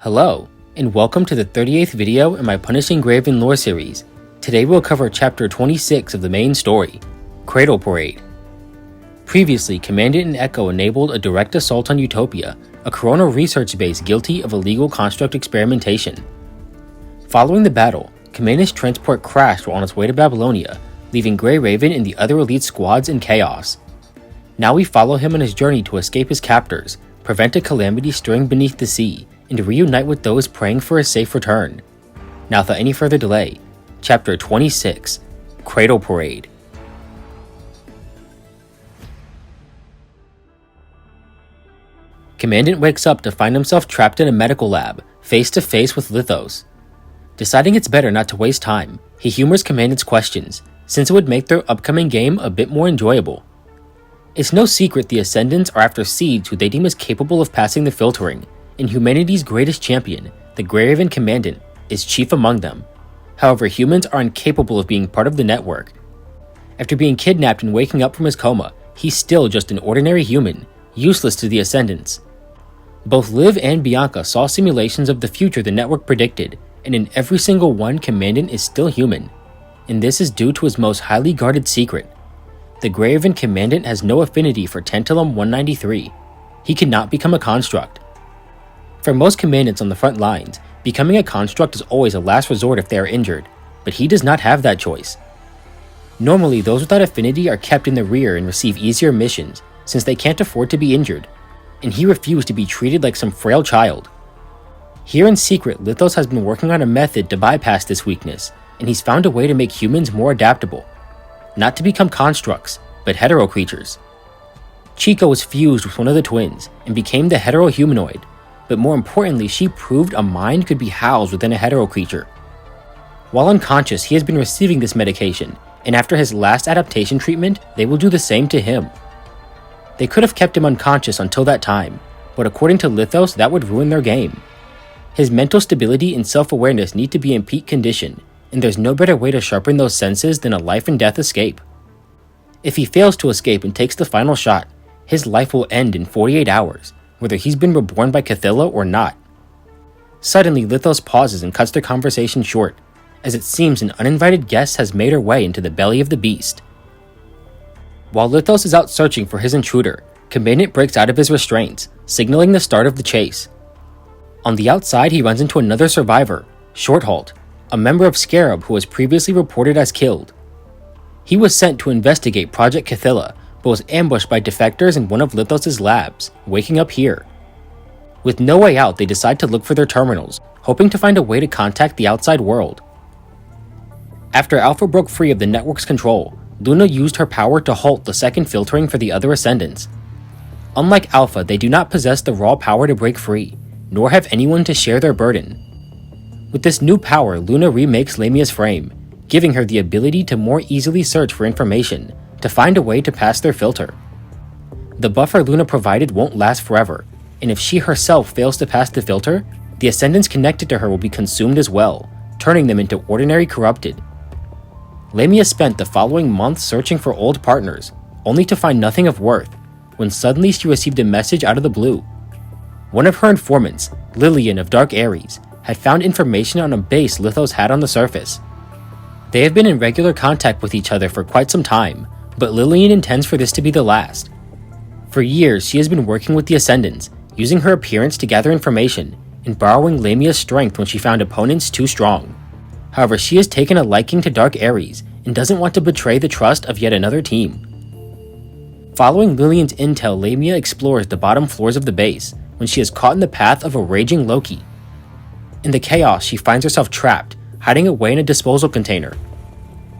Hello, and welcome to the 38th video in my Punishing Graven lore series. Today we'll cover chapter 26 of the main story, Cradle Parade. Previously, Commandant and Echo enabled a direct assault on Utopia, a Corona research base guilty of illegal construct experimentation. Following the battle, Commandant's transport crashed while on its way to Babylonia, leaving Grey Raven and the other elite squads in chaos. Now we follow him on his journey to escape his captors, prevent a calamity stirring beneath the sea, and to reunite with those praying for a safe return. Now without any further delay, Chapter 26, Cradle Parade. Commandant wakes up to find himself trapped in a medical lab, face to face with Lithos. Deciding it's better not to waste time, he humors Commandant's questions, since it would make their upcoming game a bit more enjoyable. It's no secret the Ascendants are after seeds who they deem as capable of passing the filtering, and humanity's greatest champion, the Grey Raven Commandant, is chief among them. However, humans are incapable of being part of the network. After being kidnapped and waking up from his coma, he's still just an ordinary human, useless to the Ascendants. Both Liv and Bianca saw simulations of the future the network predicted, and in every single one, Commandant is still human. And this is due to his most highly guarded secret. The Grey Raven Commandant has no affinity for Tantalum 193. He cannot become a construct. For most Commandants on the front lines, becoming a construct is always a last resort if they are injured, but he does not have that choice. Normally, those without affinity are kept in the rear and receive easier missions, since they can't afford to be injured, and he refused to be treated like some frail child. Here in secret, Lithos has been working on a method to bypass this weakness, and he's found a way to make humans more adaptable. Not to become constructs, but hetero creatures. Chico was fused with one of the twins, and became the hetero humanoid, but more importantly, she proved a mind could be housed within a hetero creature. While unconscious, he has been receiving this medication, and after his last adaptation treatment, they will do the same to him. They could have kept him unconscious until that time, but according to Lithos, that would ruin their game. His mental stability and self-awareness need to be in peak condition, and there's no better way to sharpen those senses than a life and death escape. If he fails to escape and takes the final shot, his life will end in 48 hours, whether he's been reborn by Cathilla or not. Suddenly, Lithos pauses and cuts their conversation short, as it seems an uninvited guest has made her way into the belly of the beast. While Lithos is out searching for his intruder, Commandant breaks out of his restraints, signaling the start of the chase. On the outside, he runs into another survivor, Shorthalt, a member of Scarab who was previously reported as killed. He was sent to investigate Project Cathilla, but was ambushed by defectors in one of Lithos' labs, waking up here. With no way out, they decide to look for their terminals, hoping to find a way to contact the outside world. After Alpha broke free of the network's control, Luna used her power to halt the second filtering for the other Ascendants. Unlike Alpha, they do not possess the raw power to break free, nor have anyone to share their burden. With this new power, Luna remakes Lamia's frame, giving her the ability to more easily search for information, to find a way to pass their filter. The buffer Luna provided won't last forever, and if she herself fails to pass the filter, the Ascendants connected to her will be consumed as well, turning them into ordinary corrupted. Lamia spent the following month searching for old partners, only to find nothing of worth, when suddenly she received a message out of the blue. One of her informants, Lillian of Dark Ares, had found information on a base Lithos had on the surface. They have been in regular contact with each other for quite some time, but Lillian intends for this to be the last. For years, she has been working with the Ascendants, using her appearance to gather information, and borrowing Lamia's strength when she found opponents too strong. However, she has taken a liking to Dark Ares, and doesn't want to betray the trust of yet another team. Following Lillian's intel, Lamia explores the bottom floors of the base, when she is caught in the path of a raging Loki. In the chaos, she finds herself trapped, hiding away in a disposal container.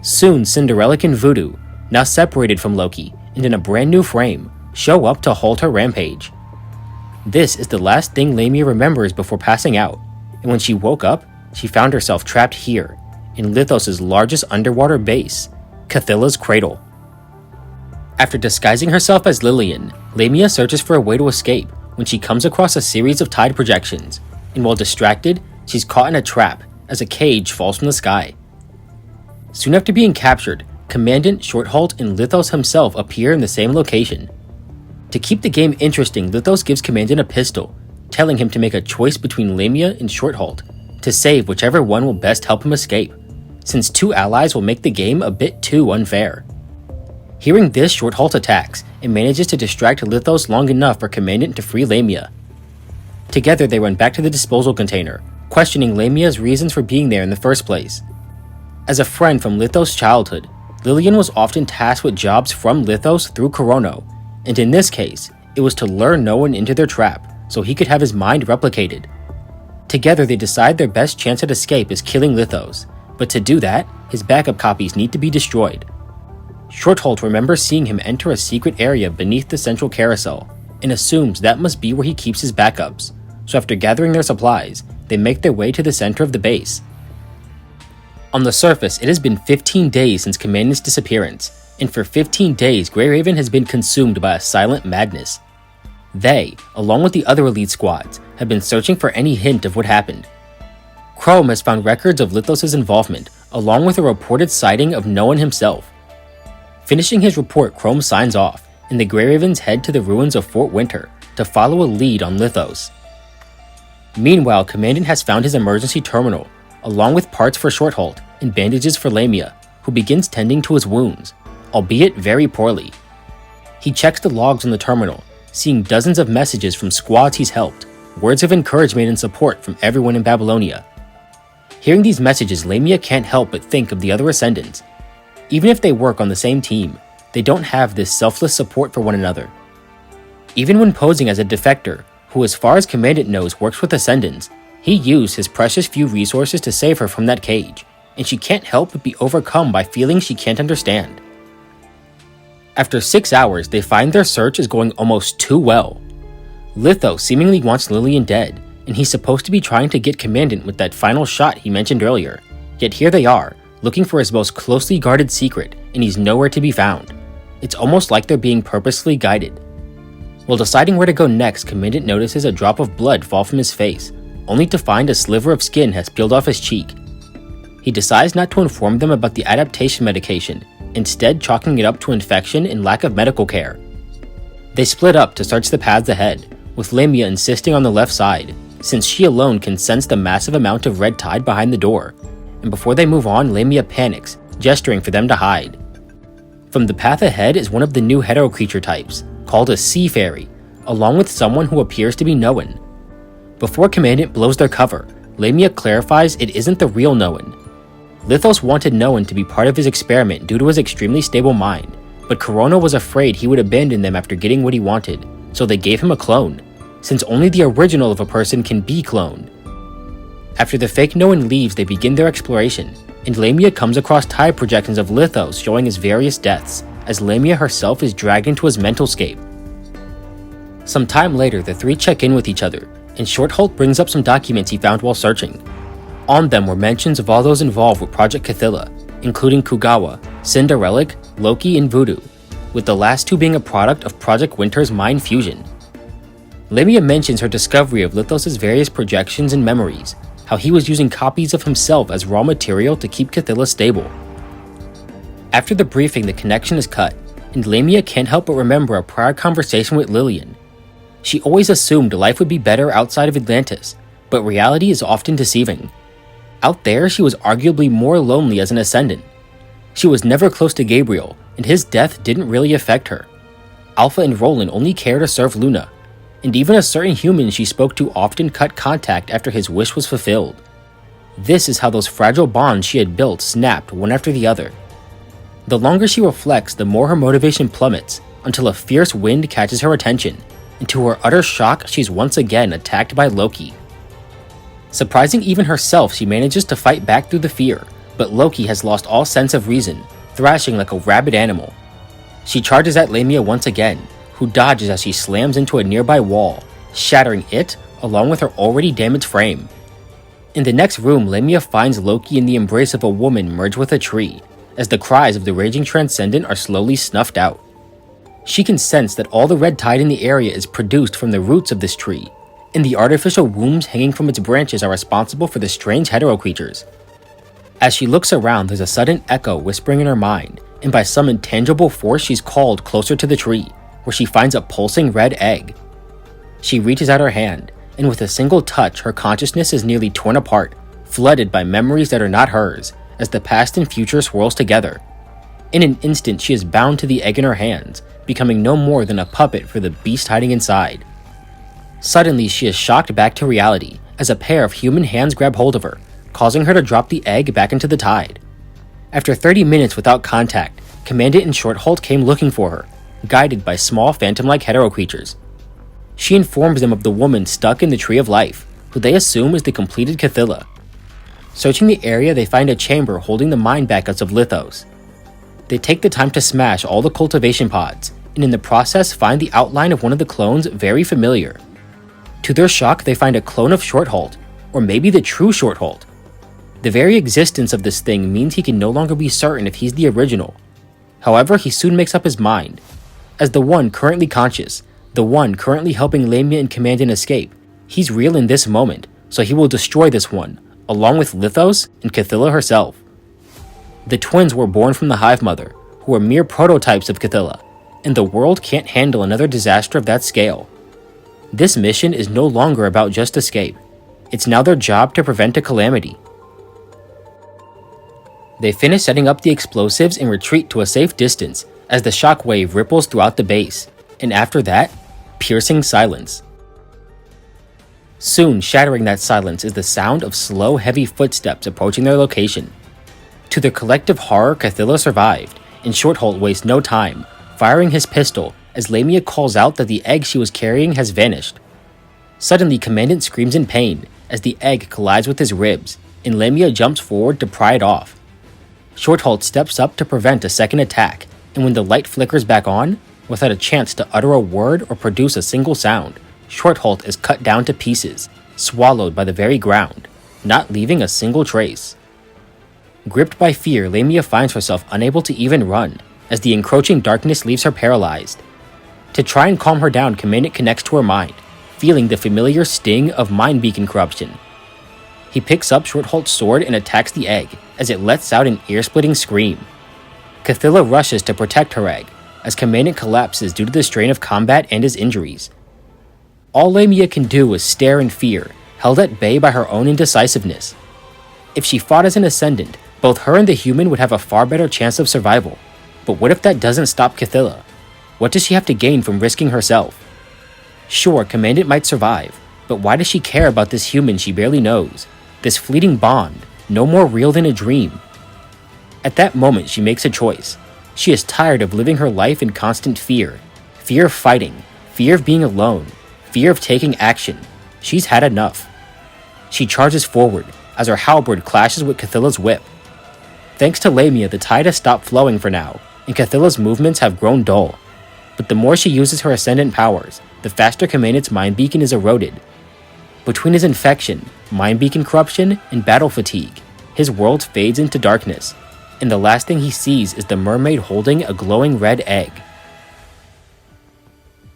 Soon, Cinderella and Voodoo, now separated from Loki and in a brand new frame, show up to halt her rampage. This is the last thing Lamia remembers before passing out, and when she woke up, she found herself trapped here, in Lithos' largest underwater base, Cathilla's Cradle. After disguising herself as Lillian, Lamia searches for a way to escape when she comes across a series of tide projections, and while distracted, she's caught in a trap as a cage falls from the sky. Soon after being captured, Commandant, Shorthalt, and Lithos himself appear in the same location. To keep the game interesting, Lithos gives Commandant a pistol, telling him to make a choice between Lamia and Shortholt, to save whichever one will best help him escape, since two allies will make the game a bit too unfair. Hearing this, Shortholt attacks and manages to distract Lithos long enough for Commandant to free Lamia. Together they run back to the disposal container, questioning Lamia's reasons for being there in the first place. As a friend from Lithos' childhood, Lillian was often tasked with jobs from Lithos through Corono, and in this case, it was to lure no one into their trap so he could have his mind replicated. Together they decide their best chance at escape is killing Lithos, but to do that, his backup copies need to be destroyed. Shortholt remembers seeing him enter a secret area beneath the central carousel, and assumes that must be where he keeps his backups, so after gathering their supplies, they make their way to the center of the base. On the surface, it has been 15 days since Commandant's disappearance, and for 15 days Grey Raven has been consumed by a silent madness. They, along with the other elite squads, have been searching for any hint of what happened. Chrome has found records of Lithos' involvement, along with a reported sighting of no one himself. Finishing his report, Chrome signs off, and the Grey Ravens head to the ruins of Fort Winter to follow a lead on Lithos. Meanwhile, Commandant has found his emergency terminal, along with parts for Shortholt and bandages for Lamia, who begins tending to his wounds, albeit very poorly. He checks the logs on the terminal, seeing dozens of messages from squads he's helped, words of encouragement and support from everyone in Babylonia. Hearing these messages, Lamia can't help but think of the other Ascendants. Even if they work on the same team, they don't have this selfless support for one another. Even when posing as a defector, who as far as Commandant knows works with Ascendants, he used his precious few resources to save her from that cage, and she can't help but be overcome by feelings she can't understand. After 6 hours, they find their search is going almost too well. Lithos seemingly wants Lillian dead, and he's supposed to be trying to get Commandant with that final shot he mentioned earlier, yet here they are, looking for his most closely guarded secret, and he's nowhere to be found. It's almost like they're being purposely guided. While deciding where to go next, Commandant notices a drop of blood fall from his face, only to find a sliver of skin has peeled off his cheek. He decides not to inform them about the adaptation medication, instead chalking it up to infection and lack of medical care. They split up to search the paths ahead, with Lamia insisting on the left side, since she alone can sense the massive amount of red tide behind the door, and before they move on, Lamia panics, gesturing for them to hide. From the path ahead is one of the new hetero creature types, called a Sea Fairy, along with someone who appears to be Noan. Before Commandant blows their cover, Lamia clarifies it isn't the real Noan. Lithos wanted Noan to be part of his experiment due to his extremely stable mind, but Corona was afraid he would abandon them after getting what he wanted, so they gave him a clone, since only the original of a person can be cloned. After the fake Noan leaves, they begin their exploration, and Lamia comes across time projections of Lithos showing his various deaths, as Lamia herself is dragged into his mental scape. Some time later, the three check in with each other, and Shortholt brings up some documents he found while searching. On them were mentions of all those involved with Project Cathilla, including Kugawa, Cinderella, Loki, and Voodoo, with the last two being a product of Project Winter's mind fusion. Lamia mentions her discovery of Lithos' various projections and memories, how he was using copies of himself as raw material to keep Cathilla stable. After the briefing, the connection is cut, and Lamia can't help but remember a prior conversation with Lillian. She always assumed life would be better outside of Atlantis, but reality is often deceiving. Out there, she was arguably more lonely as an Ascendant. She was never close to Gabriel, and his death didn't really affect her. Alpha and Roland only care to serve Luna, and even a certain human she spoke to often cut contact after his wish was fulfilled. This is how those fragile bonds she had built snapped one after the other. The longer she reflects, the more her motivation plummets, until a fierce wind catches her attention, and to her utter shock, she's once again attacked by Loki. Surprising even herself, she manages to fight back through the fear, but Loki has lost all sense of reason, thrashing like a rabid animal. She charges at Lamia once again, who dodges as she slams into a nearby wall, shattering it along with her already damaged frame. In the next room, Lamia finds Loki in the embrace of a woman merged with a tree, as the cries of the raging transcendent are slowly snuffed out. She can sense that all the red tide in the area is produced from the roots of this tree, and the artificial wombs hanging from its branches are responsible for the strange hetero creatures. As she looks around, there's a sudden echo whispering in her mind, and by some intangible force she's called closer to the tree, where she finds a pulsing red egg. She reaches out her hand, and with a single touch, her consciousness is nearly torn apart, flooded by memories that are not hers, as the past and future swirls together. In an instant, she is bound to the egg in her hands, becoming no more than a puppet for the beast hiding inside. Suddenly, she is shocked back to reality, as a pair of human hands grab hold of her, causing her to drop the egg back into the tide. After 30 minutes without contact, Commandant and Shortholt came looking for her, guided by small phantom-like hetero creatures. She informs them of the woman stuck in the Tree of Life, who they assume is the completed Cthulhu. Searching the area, they find a chamber holding the mind backups of Lithos. They take the time to smash all the cultivation pods, and in the process find the outline of one of the clones very familiar. To their shock, they find a clone of Shortholt, or maybe the true Shortholt. The very existence of this thing means he can no longer be certain if he's the original. However, he soon makes up his mind. As the one currently conscious, the one currently helping Lamia and Commandant escape, he's real in this moment, so he will destroy this one, along with Lithos and Cthulhu herself. The twins were born from the Hive Mother, who are mere prototypes of Cthulhu, and the world can't handle another disaster of that scale. This mission is no longer about just escape. It's now their job to prevent a calamity. They finish setting up the explosives and retreat to a safe distance as the shockwave ripples throughout the base, and after that, piercing silence. Soon, shattering that silence is the sound of slow, heavy footsteps approaching their location. To their collective horror, Cthulhu survived, and Shortholt wastes no time, firing his pistol as Lamia calls out that the egg she was carrying has vanished. Suddenly, Commandant screams in pain as the egg collides with his ribs, and Lamia jumps forward to pry it off. Shortholt steps up to prevent a second attack, and when the light flickers back on, without a chance to utter a word or produce a single sound, Shortholt is cut down to pieces, swallowed by the very ground, not leaving a single trace. Gripped by fear, Lamia finds herself unable to even run, as the encroaching darkness leaves her paralyzed. To try and calm her down, Commandant connects to her mind, feeling the familiar sting of mind beacon corruption. He picks up Shortholt's sword and attacks the egg, as it lets out an ear-splitting scream. Cthulhu rushes to protect her egg, as Commandant collapses due to the strain of combat and his injuries. All Lamia can do is stare in fear, held at bay by her own indecisiveness. If she fought as an Ascendant, both her and the human would have a far better chance of survival. But what if that doesn't stop Cthulhu? What does she have to gain from risking herself? Sure, Commandant might survive, but why does she care about this human she barely knows? This fleeting bond, no more real than a dream. At that moment, she makes a choice. She is tired of living her life in constant fear. Fear of fighting, fear of being alone, fear of taking action. She's had enough. She charges forward, as her halberd clashes with Cthulhu's whip. Thanks to Lamia, the tide has stopped flowing for now, and Cthulhu's movements have grown dull. But the more she uses her Ascendant powers, the faster Commandant's mind beacon is eroded. Between his infection, mind beacon corruption, and battle fatigue, his world fades into darkness, and the last thing he sees is the mermaid holding a glowing red egg.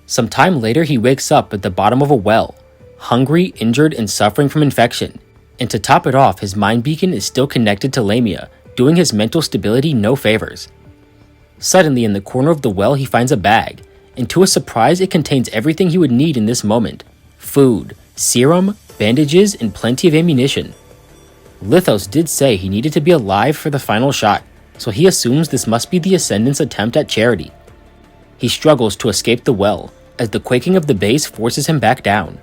Some time later, he wakes up at the bottom of a well, hungry, injured, and suffering from infection. And to top it off, his mind beacon is still connected to Lamia, doing his mental stability no favors. Suddenly, in the corner of the well, he finds a bag, and to his surprise, it contains everything he would need in this moment: food, serum, bandages, and plenty of ammunition. Lithos did say he needed to be alive for the final shot, so he assumes this must be the Ascendant's attempt at charity. He struggles to escape the well, as the quaking of the base forces him back down.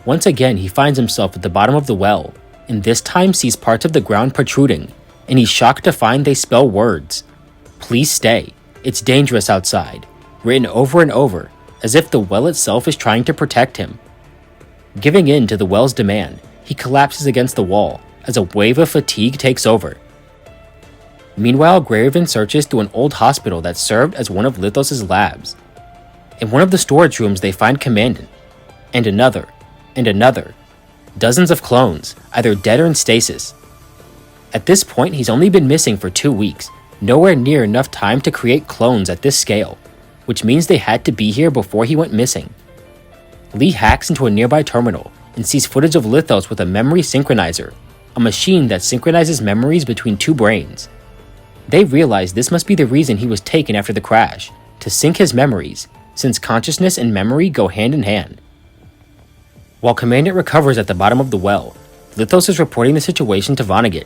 Once again, he finds himself at the bottom of the well, and this time sees parts of the ground protruding, and he's shocked to find they spell words. "Please stay. It's dangerous outside," written over and over, as if the well itself is trying to protect him. Giving in to the well's demand, he collapses against the wall, as a wave of fatigue takes over. Meanwhile, Greyraven searches through an old hospital that served as one of Lithos' labs. In one of the storage rooms, they find Commandant, and another, and another. Dozens of clones, either dead or in stasis. At this point, he's only been missing for 2 weeks, nowhere near enough time to create clones at this scale, which means they had to be here before he went missing. Lee hacks into a nearby terminal and sees footage of Lithos with a memory synchronizer, a machine that synchronizes memories between two brains. They realize this must be the reason he was taken after the crash, to sync his memories, since consciousness and memory go hand in hand. While Commandant recovers at the bottom of the well, Lithos is reporting the situation to Vonnegut.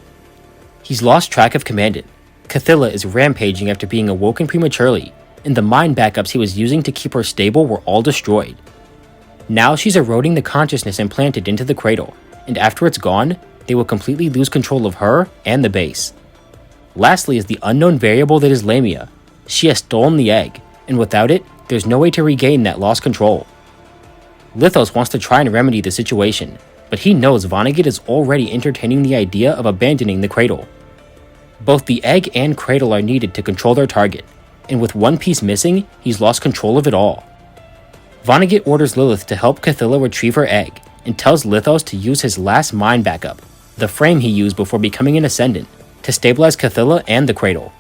He's lost track of Commandant. Cathilla is rampaging after being awoken prematurely, and the mind backups he was using to keep her stable were all destroyed. Now she's eroding the consciousness implanted into the cradle, and after it's gone, they will completely lose control of her and the base. Lastly is the unknown variable that is Lamia. She has stolen the egg, and without it, there's no way to regain that lost control. Lithos wants to try and remedy the situation, but he knows Vonnegut is already entertaining the idea of abandoning the cradle. Both the egg and cradle are needed to control their target, and with one piece missing, he's lost control of it all. Vonnegut orders Lilith to help Cathilla retrieve her egg, and tells Lithos to use his last mind backup, the frame he used before becoming an Ascendant, to stabilize Cathilla and the cradle.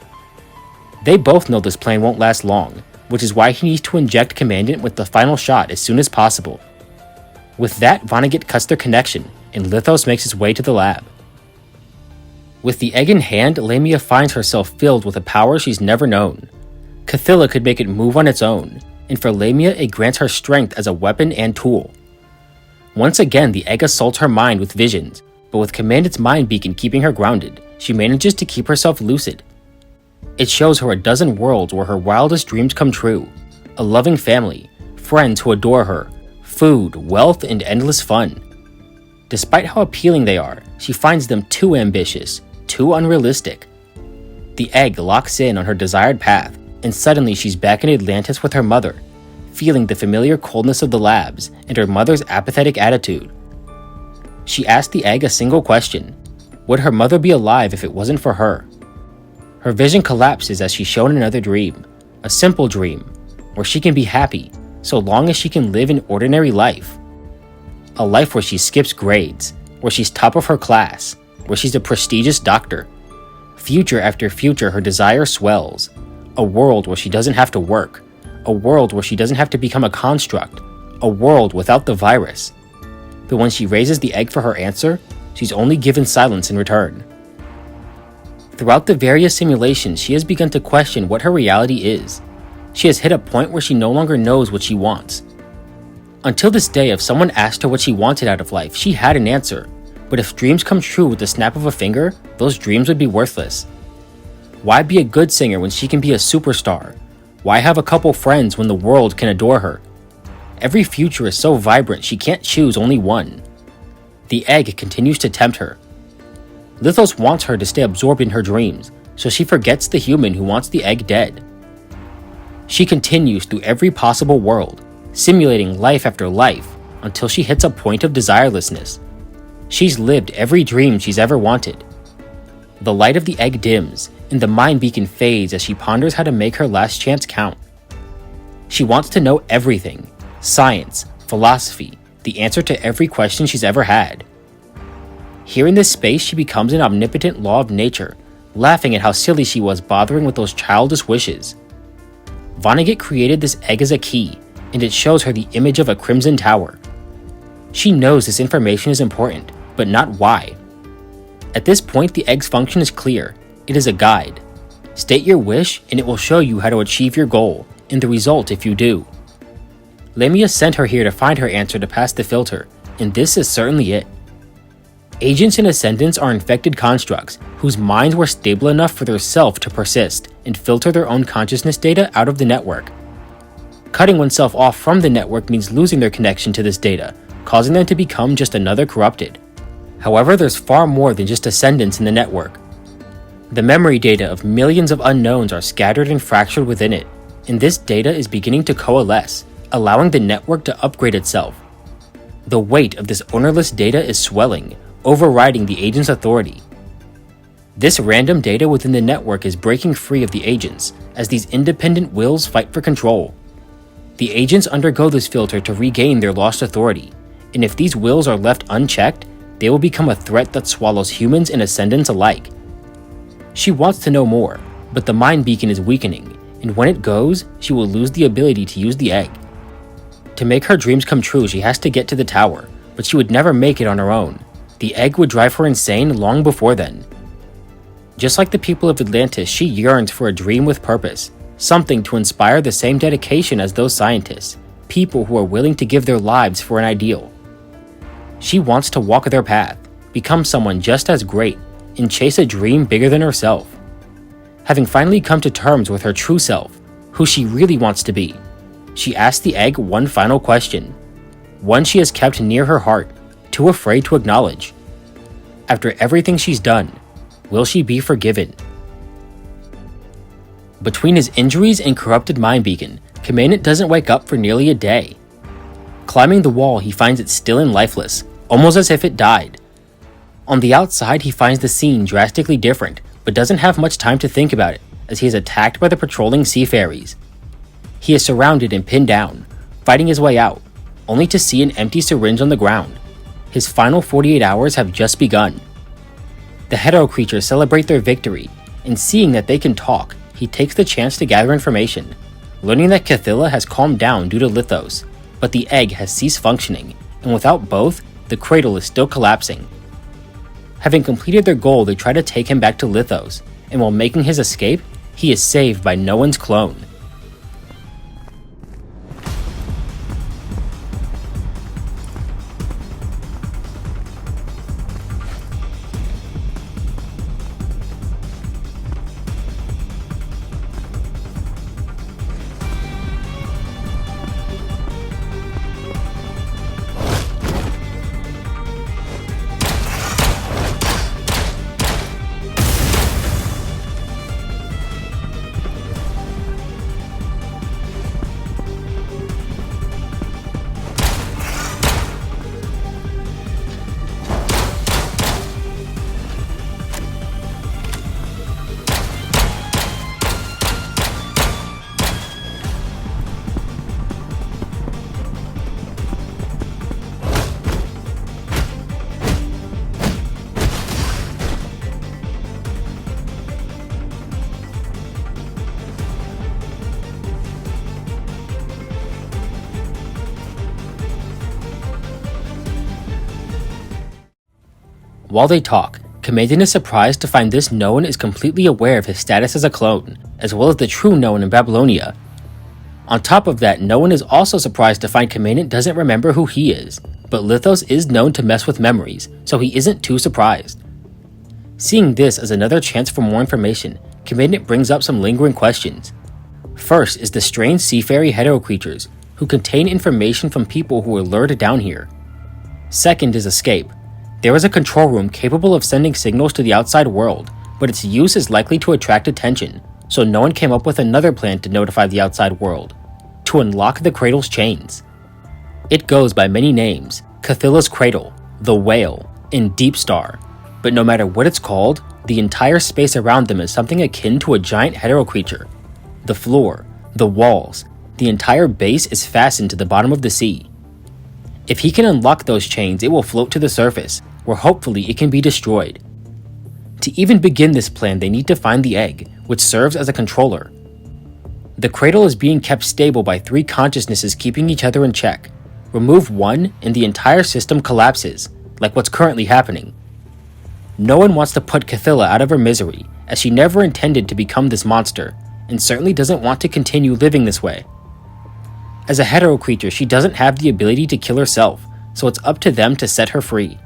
They both know this plan won't last long, which is why he needs to inject Commandant with the final shot as soon as possible. With that, Vonnegut cuts their connection, and Lithos makes his way to the lab. With the egg in hand, Lamia finds herself filled with a power she's never known. Cathilla could make it move on its own, and for Lamia it grants her strength as a weapon and tool. Once again, the egg assaults her mind with visions, but with Commandant's mind beacon keeping her grounded, she manages to keep herself lucid. It shows her a dozen worlds where her wildest dreams come true, a loving family, friends who adore her, food, wealth, and endless fun. Despite how appealing they are, she finds them too ambitious, too unrealistic. The egg locks in on her desired path, and suddenly she's back in Atlantis with her mother, feeling the familiar coldness of the labs and her mother's apathetic attitude. She asked the egg a single question: would her mother be alive if it wasn't for her? Her vision collapses as she's shown another dream, a simple dream, where she can be happy, so long as she can live an ordinary life. A life where she skips grades, where she's top of her class, where she's a prestigious doctor. Future after future her desire swells. A world where she doesn't have to work. A world where she doesn't have to become a construct. A world without the virus. But when she raises the egg for her answer, she's only given silence in return. Throughout the various simulations, she has begun to question what her reality is. She has hit a point where she no longer knows what she wants. Until this day, if someone asked her what she wanted out of life, she had an answer. But if dreams come true with the snap of a finger, those dreams would be worthless. Why be a good singer when she can be a superstar? Why have a couple friends when the world can adore her? Every future is so vibrant she can't choose only one. The egg continues to tempt her. Lithos wants her to stay absorbed in her dreams, so she forgets the human who wants the egg dead. She continues through every possible world, simulating life after life, until she hits a point of desirelessness. She's lived every dream she's ever wanted. The light of the egg dims, and the mind beacon fades as she ponders how to make her last chance count. She wants to know everything: science, philosophy, the answer to every question she's ever had. Here in this space, she becomes an omnipotent law of nature, laughing at how silly she was bothering with those childish wishes. Vonnegut created this egg as a key, and it shows her the image of a crimson tower. She knows this information is important, but not why. At this point, the egg's function is clear. It is a guide. State your wish, and it will show you how to achieve your goal, and the result if you do. Lamia sent her here to find her answer to pass the filter, and this is certainly it. Agents and Ascendants are infected constructs whose minds were stable enough for their self to persist and filter their own consciousness data out of the network. Cutting oneself off from the network means losing their connection to this data, causing them to become just another corrupted. However, there's far more than just Ascendants in the network. The memory data of millions of unknowns are scattered and fractured within it, and this data is beginning to coalesce, allowing the network to upgrade itself. The weight of this ownerless data is swelling, overriding the agent's authority. This random data within the network is breaking free of the agents, as these independent wills fight for control. The agents undergo this filter to regain their lost authority, and if these wills are left unchecked, they will become a threat that swallows humans and Ascendants alike. She wants to know more, but the mind beacon is weakening, and when it goes, she will lose the ability to use the egg. To make her dreams come true, she has to get to the tower, but she would never make it on her own. The egg would drive her insane long before then. Just like the people of Atlantis, she yearns for a dream with purpose, something to inspire the same dedication as those scientists, people who are willing to give their lives for an ideal. She wants to walk their path, become someone just as great, and chase a dream bigger than herself. Having finally come to terms with her true self, who she really wants to be, she asks the egg one final question, one she has kept near her heart, too afraid to acknowledge. After everything she's done, will she be forgiven? Between his injuries and corrupted mind beacon, Commandant doesn't wake up for nearly a day. Climbing the wall, he finds it still and lifeless, almost as if it died. On the outside, he finds the scene drastically different, but doesn't have much time to think about it, as he is attacked by the patrolling sea fairies. He is surrounded and pinned down, fighting his way out, only to see an empty syringe on the ground. His final 48 hours have just begun. The hetero creatures celebrate their victory, and seeing that they can talk, he takes the chance to gather information, learning that Cathilla has calmed down due to Lithos, but the egg has ceased functioning, and without both, the cradle is still collapsing. Having completed their goal, they try to take him back to Lithos, and while making his escape, he is saved by no one's clone. While they talk, Commandant is surprised to find this Noan is completely aware of his status as a clone, as well as the true Noan in Babylonia. On top of that, Noan is also surprised to find Commandant doesn't remember who he is, but Lithos is known to mess with memories, so he isn't too surprised. Seeing this as another chance for more information, Commandant brings up some lingering questions. First is the strange sea fairy hetero creatures, who contain information from people who were lured down here. Second is escape. There is a control room capable of sending signals to the outside world, but its use is likely to attract attention, so no one came up with another plan to notify the outside world, to unlock the cradle's chains. It goes by many names: Cathilla's Cradle, the Whale, and Deep Star, but no matter what it's called, the entire space around them is something akin to a giant hetero creature. The floor, the walls, the entire base is fastened to the bottom of the sea. If he can unlock those chains, it will float to the surface, where hopefully it can be destroyed. To even begin this plan, they need to find the egg, which serves as a controller. The cradle is being kept stable by 3 consciousnesses keeping each other in check. Remove one, and the entire system collapses, like what's currently happening. No one wants to put Cathilla out of her misery, as she never intended to become this monster, and certainly doesn't want to continue living this way. As a hetero creature, she doesn't have the ability to kill herself, so it's up to them to set her free.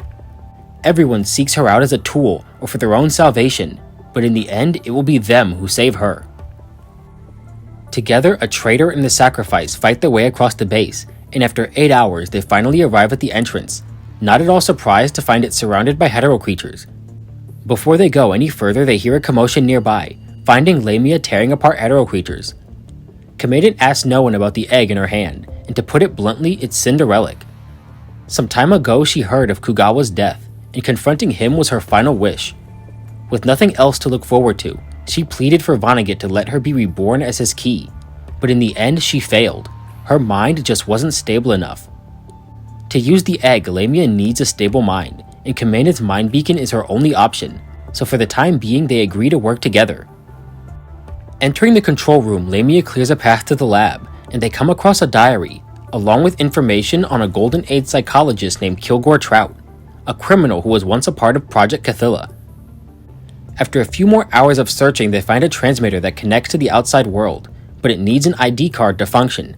Everyone seeks her out as a tool or for their own salvation, but in the end, it will be them who save her. Together, a traitor and the sacrifice fight their way across the base, and after 8 hours, they finally arrive at the entrance, not at all surprised to find it surrounded by hetero creatures. Before they go any further, they hear a commotion nearby, finding Lamia tearing apart hetero creatures. Commandant asks no one about the egg in her hand, and to put it bluntly, it's Cinderella. Some time ago, she heard of Kugawa's death, and confronting him was her final wish. With nothing else to look forward to, she pleaded for Vonnegut to let her be reborn as his key, but in the end she failed. Her mind just wasn't stable enough. To use the egg, Lamia needs a stable mind, and Commandant's mind beacon is her only option, so for the time being they agree to work together. Entering the control room, Lamia clears a path to the lab, and they come across a diary, along with information on a Golden Age psychologist named Kilgore Trout, a criminal who was once a part of Project Cathilla. After a few more hours of searching, they find a transmitter that connects to the outside world, but it needs an ID card to function.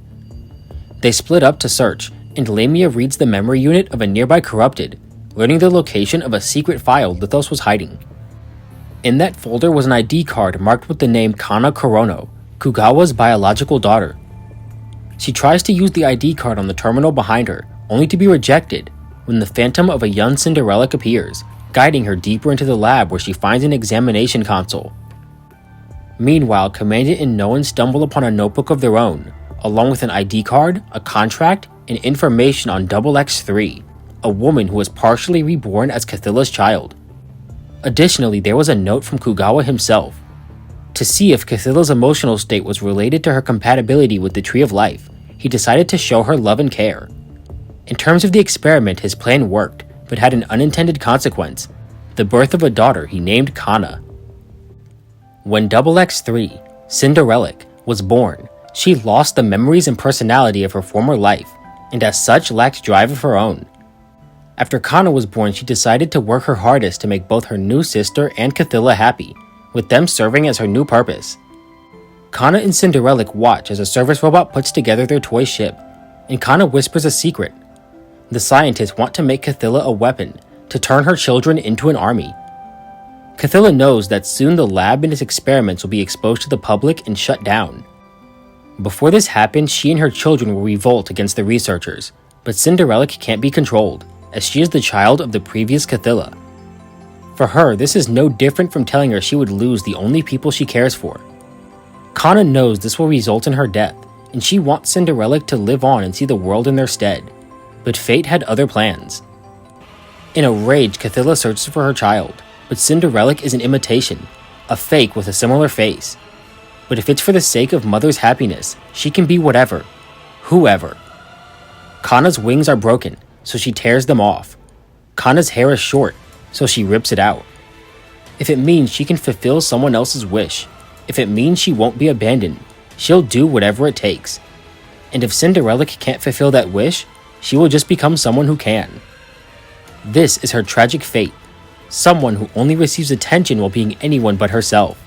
They split up to search, and Lamia reads the memory unit of a nearby corrupted, learning the location of a secret file Lithos was hiding. In that folder was an ID card marked with the name Kana Korono, Kugawa's biological daughter. She tries to use the ID card on the terminal behind her, only to be rejected when the phantom of a young Cinderella appears, guiding her deeper into the lab where she finds an examination console. Meanwhile, Commandant and Noan stumble upon a notebook of their own, along with an ID card, a contract, and information on XX3, a woman who was partially reborn as Cathilla's child. Additionally, there was a note from Kugawa himself. To see if Cathilla's emotional state was related to her compatibility with the Tree of Life, he decided to show her love and care. In terms of the experiment, his plan worked, but had an unintended consequence: the birth of a daughter he named Kana. When XX3, Cinderella, was born, she lost the memories and personality of her former life, and as such lacked drive of her own. After Kana was born, she decided to work her hardest to make both her new sister and Cathilla happy, with them serving as her new purpose. Kana and Cinderella watch as a service robot puts together their toy ship, and Kana whispers a secret. The scientists want to make Cathilla a weapon to turn her children into an army. Cathilla knows that soon the lab and its experiments will be exposed to the public and shut down. Before this happens, she and her children will revolt against the researchers, but Cinderella can't be controlled, as she is the child of the previous Cathilla. For her, this is no different from telling her she would lose the only people she cares for. Kana knows this will result in her death, and she wants Cinderella to live on and see the world in their stead. But fate had other plans. In a rage, Cathilla searches for her child, but Cinderella is an imitation, a fake with a similar face. But if it's for the sake of mother's happiness, she can be whatever, whoever. Kana's wings are broken, so she tears them off. Kana's hair is short, so she rips it out. If it means she can fulfill someone else's wish, if it means she won't be abandoned, she'll do whatever it takes. And if Cinderella can't fulfill that wish, she will just become someone who can. This is her tragic fate, someone who only receives attention while being anyone but herself.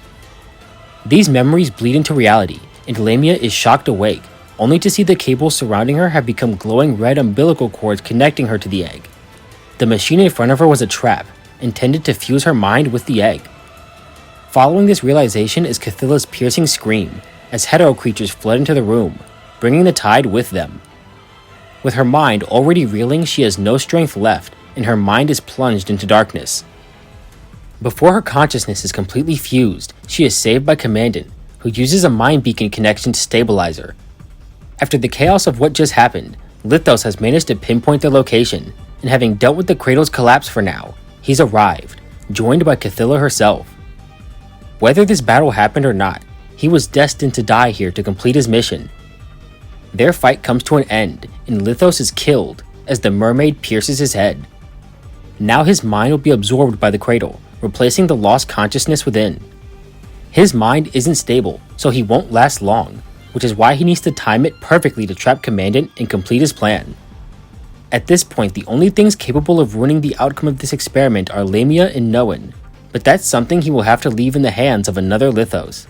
These memories bleed into reality, and Lamia is shocked awake, only to see the cables surrounding her have become glowing red umbilical cords connecting her to the egg. The machine in front of her was a trap, intended to fuse her mind with the egg. Following this realization is Cathilla's piercing scream, as hetero creatures flood into the room, bringing the tide with them. With her mind already reeling, she has no strength left, and her mind is plunged into darkness. Before her consciousness is completely fused, she is saved by Commandant, who uses a mind beacon connection to stabilize her. After the chaos of what just happened, Lithos has managed to pinpoint their location, and having dealt with the Cradle's collapse for now, he's arrived, joined by Cathilla herself. Whether this battle happened or not, he was destined to die here to complete his mission. Their fight comes to an end, and Lithos is killed as the mermaid pierces his head. Now his mind will be absorbed by the Cradle, replacing the lost consciousness within. His mind isn't stable, so he won't last long, which is why he needs to time it perfectly to trap Commandant and complete his plan. At this point, the only things capable of ruining the outcome of this experiment are Lamia and Noan, but that's something he will have to leave in the hands of another Lithos.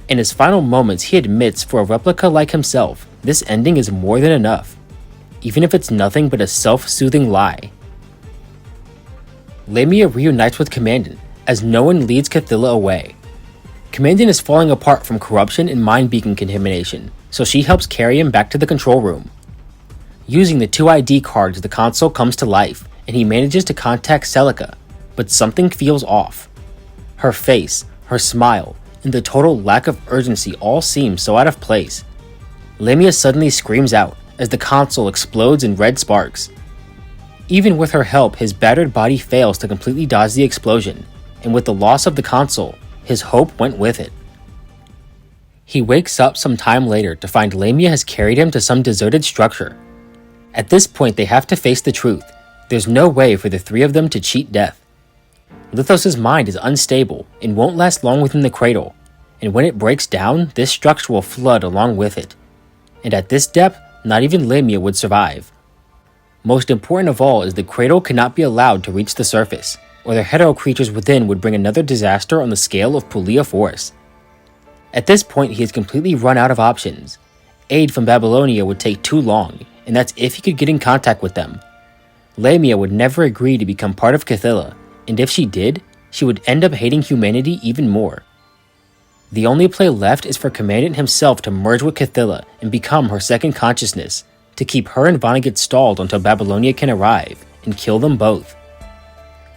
In his final moments, he admits for a replica like himself, this ending is more than enough, even if it's nothing but a self-soothing lie. Lamia reunites with Commandant, as Noan leads Cathilla away. Commandant is falling apart from corruption and mind beacon contamination, so she helps carry him back to the control room. Using the 2 ID cards, the console comes to life, and he manages to contact Celica, but something feels off. Her face, her smile, and the total lack of urgency all seem so out of place. Lamia suddenly screams out as the console explodes in red sparks. Even with her help, his battered body fails to completely dodge the explosion, and with the loss of the console, his hope went with it. He wakes up some time later to find Lamia has carried him to some deserted structure. At this point, they have to face the truth. There's no way for the 3 of them to cheat death. Lithos' mind is unstable and won't last long within the Cradle, and when it breaks down, this structure will flood along with it. And at this depth, not even Lamia would survive. Most important of all is the Cradle cannot be allowed to reach the surface, or the hetero creatures within would bring another disaster on the scale of Puglia Forest. At this point, he has completely run out of options. Aid from Babylonia would take too long, and that's if he could get in contact with them. Lamia would never agree to become part of Cthulhu, and if she did, she would end up hating humanity even more. The only play left is for Commandant himself to merge with Cthulhu and become her second consciousness, to keep her and Vonnegut stalled until Babylonia can arrive and kill them both.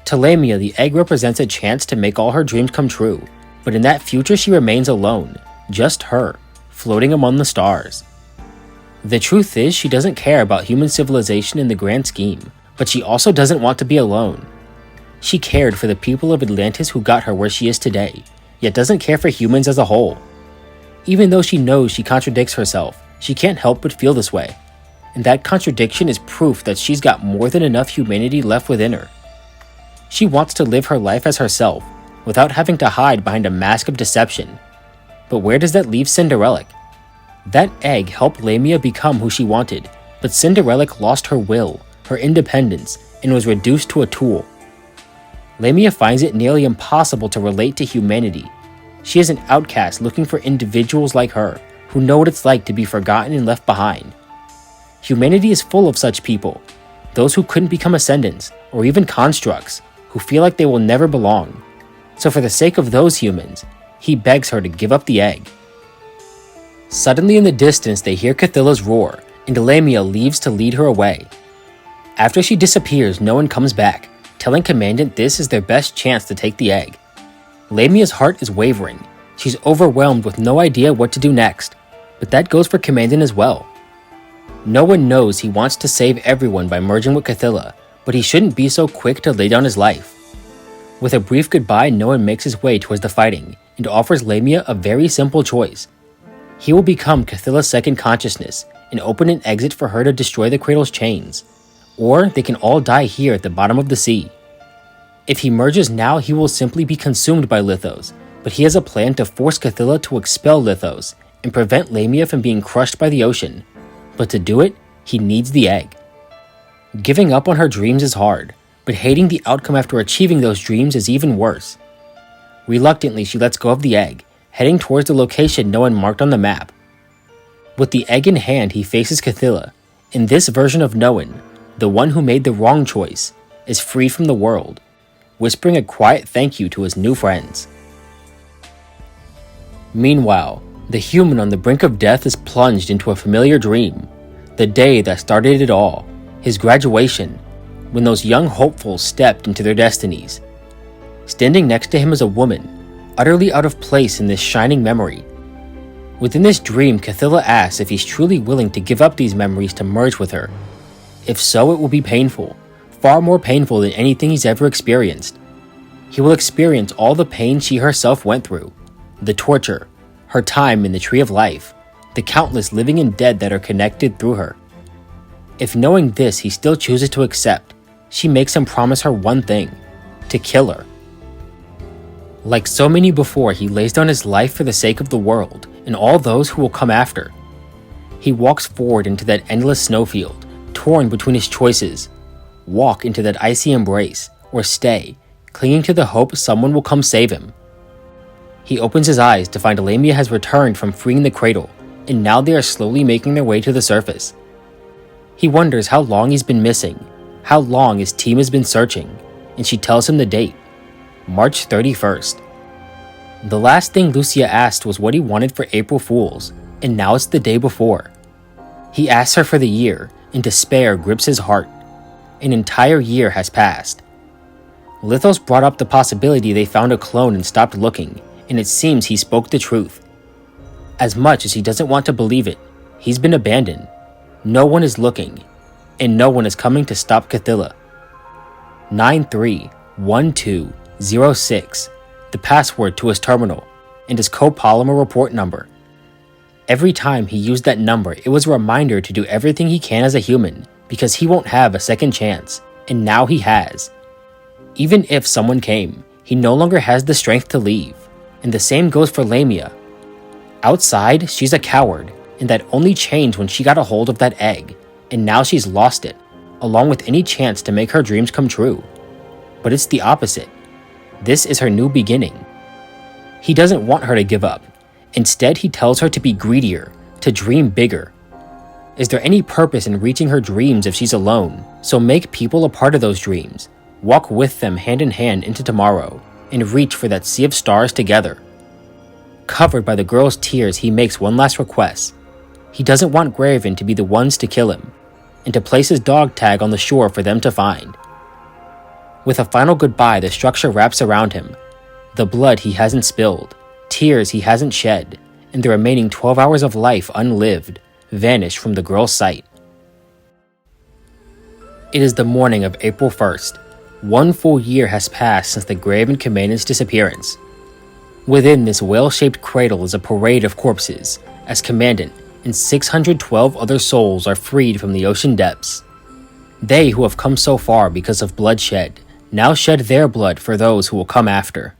To Lamia, the egg represents a chance to make all her dreams come true, but in that future she remains alone, just her, floating among the stars. The truth is, she doesn't care about human civilization in the grand scheme, but she also doesn't want to be alone. She cared for the people of Atlantis who got her where she is today, yet doesn't care for humans as a whole. Even though she knows she contradicts herself, she can't help but feel this way, and that contradiction is proof that she's got more than enough humanity left within her. She wants to live her life as herself, without having to hide behind a mask of deception. But where does that leave Cinderella? That egg helped Lamia become who she wanted, but Cinderella lost her will, her independence, and was reduced to a tool. Lamia finds it nearly impossible to relate to humanity. She is an outcast looking for individuals like her, who know what it's like to be forgotten and left behind. Humanity is full of such people, those who couldn't become ascendants, or even constructs, who feel like they will never belong. So for the sake of those humans, he begs her to give up the egg. Suddenly in the distance they hear Cthulhu's roar, and Lamia leaves to lead her away. After she disappears, no one comes back, telling Commandant this is their best chance to take the egg. Lamia's heart is wavering. She's overwhelmed with no idea what to do next, but that goes for Commandant as well. No one knows he wants to save everyone by merging with Cthulhu, but he shouldn't be so quick to lay down his life. With a brief goodbye, Noah makes his way towards the fighting, and offers Lamia a very simple choice. He will become Cthulhu's second consciousness, and open an exit for her to destroy the Cradle's chains. Or they can all die here at the bottom of the sea. If he merges now, he will simply be consumed by Lithos, but he has a plan to force Cthulhu to expel Lithos, and prevent Lamia from being crushed by the ocean. But to do it, he needs the egg. Giving up on her dreams is hard, but hating the outcome after achieving those dreams is even worse. Reluctantly, she lets go of the egg, heading towards the location no one marked on the map. With the egg in hand, he faces Cthulhu. In this version of Noan, the one who made the wrong choice, is freed from the world, whispering a quiet thank you to his new friends. Meanwhile, the human on the brink of death is plunged into a familiar dream, the day that started it all, his graduation, when those young hopefuls stepped into their destinies. Standing next to him is a woman, utterly out of place in this shining memory. Within this dream, Cthulhu asks if he's truly willing to give up these memories to merge with her. If so, it will be painful, far more painful than anything he's ever experienced. He will experience all the pain she herself went through, the torture, her time in the Tree of Life, the countless living and dead that are connected through her. If knowing this he still chooses to accept, she makes him promise her one thing: to kill her. Like so many before, he lays down his life for the sake of the world and all those who will come after. He walks forward into that endless snowfield, torn between his choices: walk into that icy embrace, or stay, clinging to the hope someone will come save him. He opens his eyes to find Lamia has returned from freeing the Cradle, and now they are slowly making their way to the surface. He wonders how long he's been missing, how long his team has been searching, and she tells him the date: March 31st. The last thing Lucia asked was what he wanted for April Fools, and now it's the day before. He asks her for the year, and despair grips his heart. An entire year has passed. Lithos brought up the possibility they found a clone and stopped looking, and it seems he spoke the truth. As much as he doesn't want to believe it, he's been abandoned. No one is looking, and no one is coming to stop Cthulhu. 931206, the password to his terminal, and his copolymer report number. Every time he used that number, it was a reminder to do everything he can as a human, because he won't have a second chance, and now he has. Even if someone came, he no longer has the strength to leave, and the same goes for Lamia. Outside, she's a coward, and that only changed when she got a hold of that egg, and now she's lost it, along with any chance to make her dreams come true. But it's the opposite. This is her new beginning. He doesn't want her to give up. Instead, he tells her to be greedier, to dream bigger. Is there any purpose in reaching her dreams if she's alone? So make people a part of those dreams. Walk with them hand in hand into tomorrow, and reach for that sea of stars together. Covered by the girl's tears, he makes one last request. He doesn't want Graven to be the ones to kill him, and to place his dog tag on the shore for them to find. With a final goodbye, the structure wraps around him. The blood he hasn't spilled, tears he hasn't shed, and the remaining 12 hours of life unlived vanish from the girl's sight. It is the morning of April 1st. 1 full year has passed since the Graven Commandant's disappearance. Within this whale-shaped cradle is a parade of corpses, as Commandant and 612 other souls are freed from the ocean depths. They who have come so far because of bloodshed now shed their blood for those who will come after.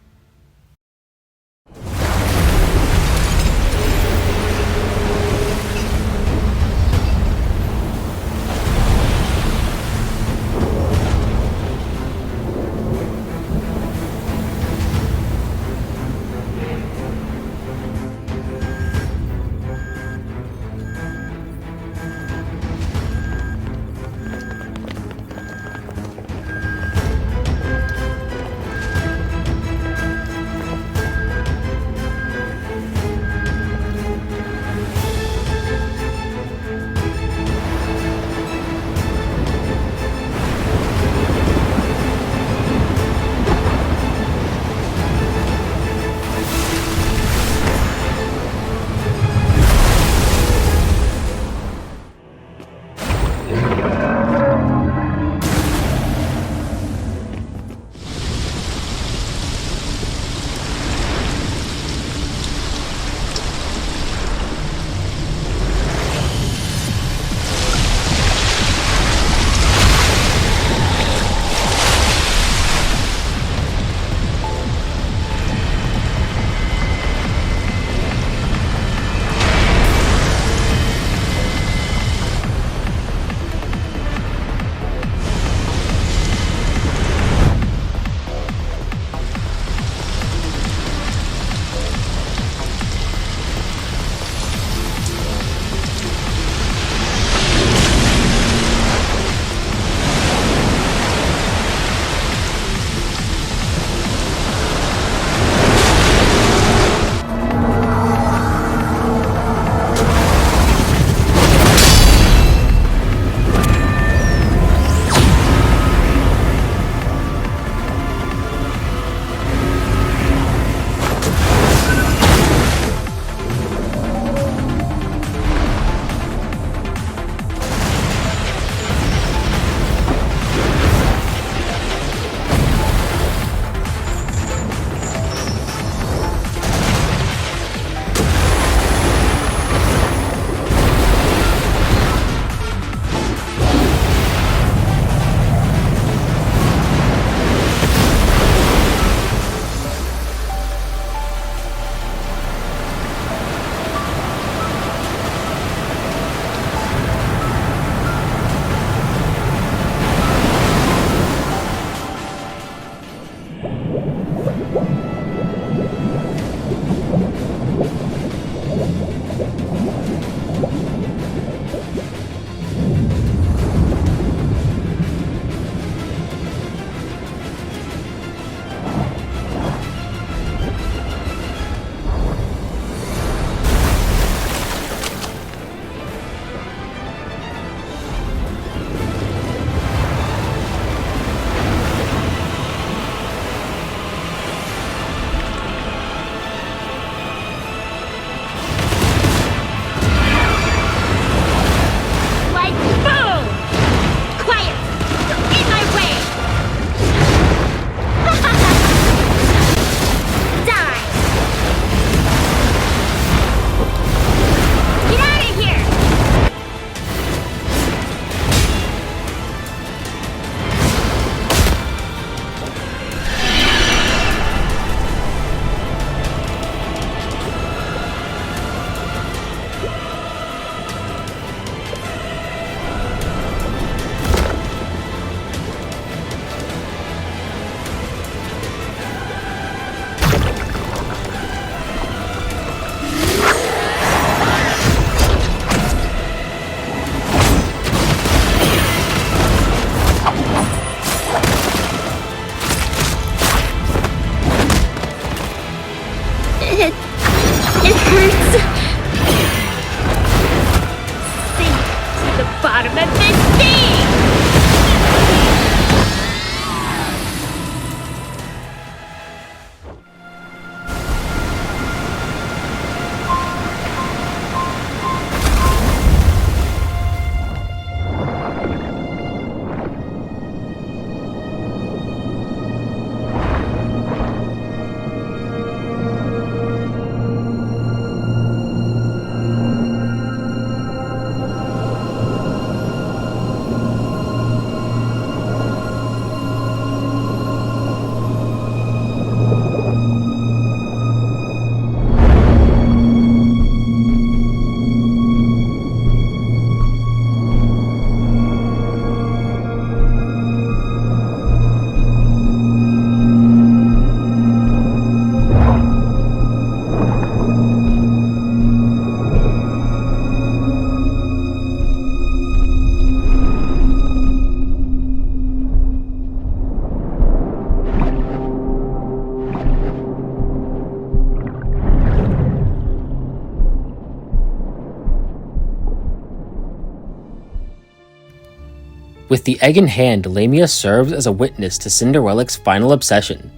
With the egg in hand, Lamia serves as a witness to Cinderella's final obsession.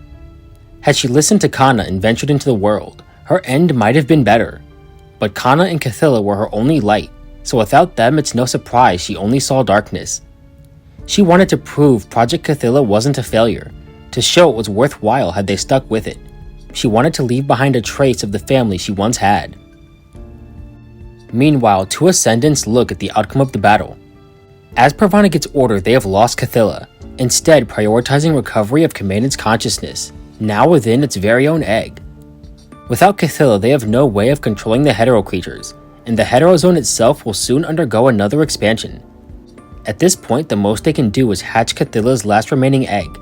Had she listened to Kana and ventured into the world, her end might have been better. But Kana and Cathilla were her only light, so without them it's no surprise she only saw darkness. She wanted to prove Project Cathilla wasn't a failure, to show it was worthwhile had they stuck with it. She wanted to leave behind a trace of the family she once had. Meanwhile, two Ascendants look at the outcome of the battle. As Purvana gets order, they have lost Cathilla, instead prioritizing recovery of Commandant's consciousness, now within its very own egg. Without Cathilla, they have no way of controlling the hetero creatures, and the hetero zone itself will soon undergo another expansion. At this point, the most they can do is hatch Cathilla's last remaining egg,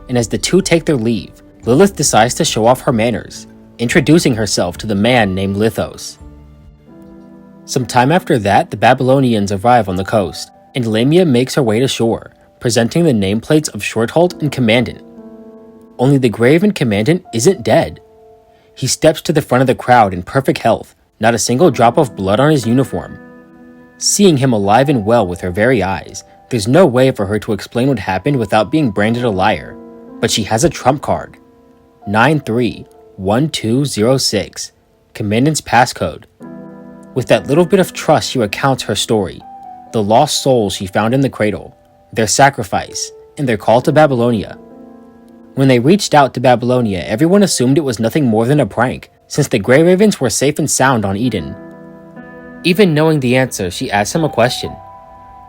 and as the two take their leave, Lilith decides to show off her manners, introducing herself to the man named Lithos. Some time after that, the Babylonians arrive on the coast, and Lamia makes her way to shore, presenting the nameplates of Shorthalt and Commandant. Only the Graven Commandant isn't dead. He steps to the front of the crowd in perfect health, not a single drop of blood on his uniform. Seeing him alive and well with her very eyes, there's no way for her to explain what happened without being branded a liar, but she has a trump card. 931206, Commandant's passcode. With that little bit of trust, she recounts her story, the lost souls she found in the cradle, their sacrifice, and their call to Babylonia. When they reached out to Babylonia, everyone assumed it was nothing more than a prank, since the Grey Ravens were safe and sound on Eden. Even knowing the answer, she asks him a question.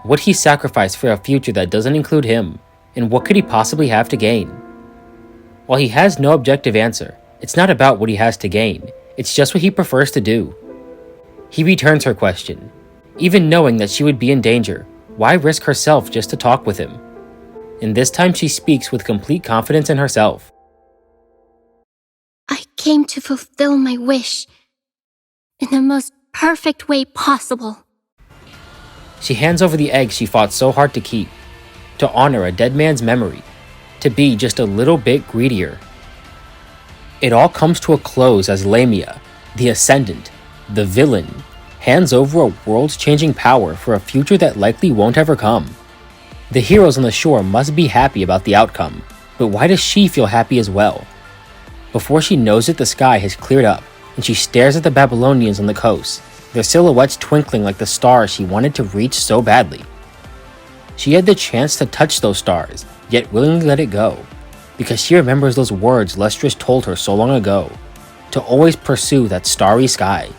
Would he sacrifice for a future that doesn't include him, and what could he possibly have to gain? While he has no objective answer, it's not about what he has to gain, it's just what he prefers to do. He returns her question. Even knowing that she would be in danger, why risk herself just to talk with him? And this time she speaks with complete confidence in herself. I came to fulfill my wish in the most perfect way possible. She hands over the egg she fought so hard to keep, to honor a dead man's memory, to be just a little bit greedier. It all comes to a close as Lamia, the Ascendant, the villain, hands over a world-changing power for a future that likely won't ever come. The heroes on the shore must be happy about the outcome, but why does she feel happy as well? Before she knows it, the sky has cleared up, and she stares at the Babylonians on the coast, their silhouettes twinkling like the stars she wanted to reach so badly. She had the chance to touch those stars, yet willingly let it go, because she remembers those words Lestris told her so long ago, to always pursue that starry sky.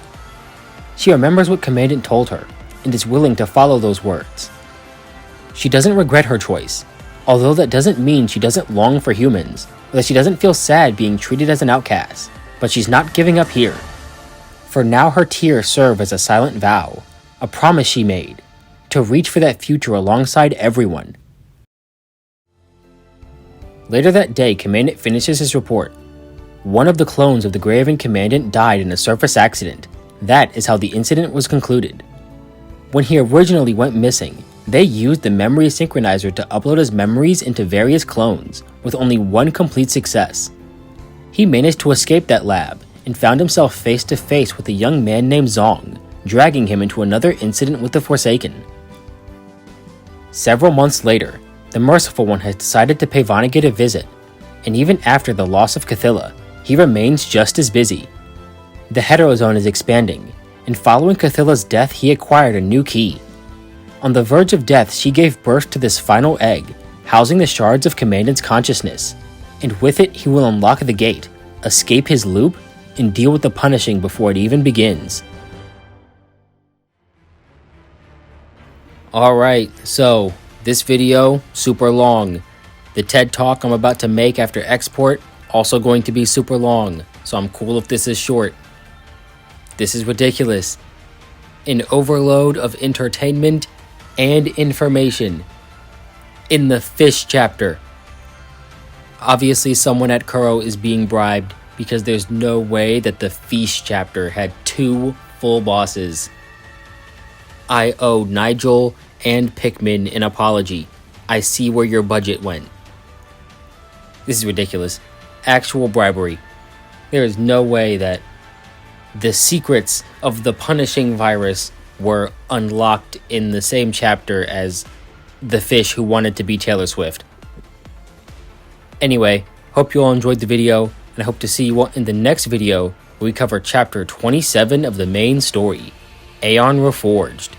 She remembers what Commandant told her, and is willing to follow those words. She doesn't regret her choice, although that doesn't mean she doesn't long for humans, or that she doesn't feel sad being treated as an outcast, but she's not giving up here. For now her tears serve as a silent vow, a promise she made, to reach for that future alongside everyone. Later that day, Commandant finishes his report. One of the clones of the Graven Commandant died in a surface accident. That is how the incident was concluded. When he originally went missing, they used the memory synchronizer to upload his memories into various clones, with only one complete success. He managed to escape that lab, and found himself face to face with a young man named Zong, dragging him into another incident with the Forsaken. Several months later, the Merciful One has decided to pay Vonnegut a visit, and even after the loss of Cathilla, he remains just as busy. The Heterozone is expanding, and following Cathilla's death he acquired a new key. On the verge of death, she gave birth to this final egg, housing the shards of Commandant's consciousness, and with it he will unlock the gate, escape his loop, and deal with the punishing before it even begins. Alright, so this video, super long. The TED Talk I'm about to make after export, also going to be super long, so I'm cool if this is short. This is ridiculous. An overload of entertainment and information in the fish chapter. Obviously someone at Kuro is being bribed because there's no way that the fish chapter had 2 full bosses. I owe Nigel and Pikmin an apology. I see where your budget went. This is ridiculous. Actual bribery. There is no way that the secrets of the punishing virus were unlocked in the same chapter as the fish who wanted to be Taylor Swift. Anyway, hope you all enjoyed the video, and I hope to see you all in the next video where we cover chapter 27 of the main story, Aeon Reforged.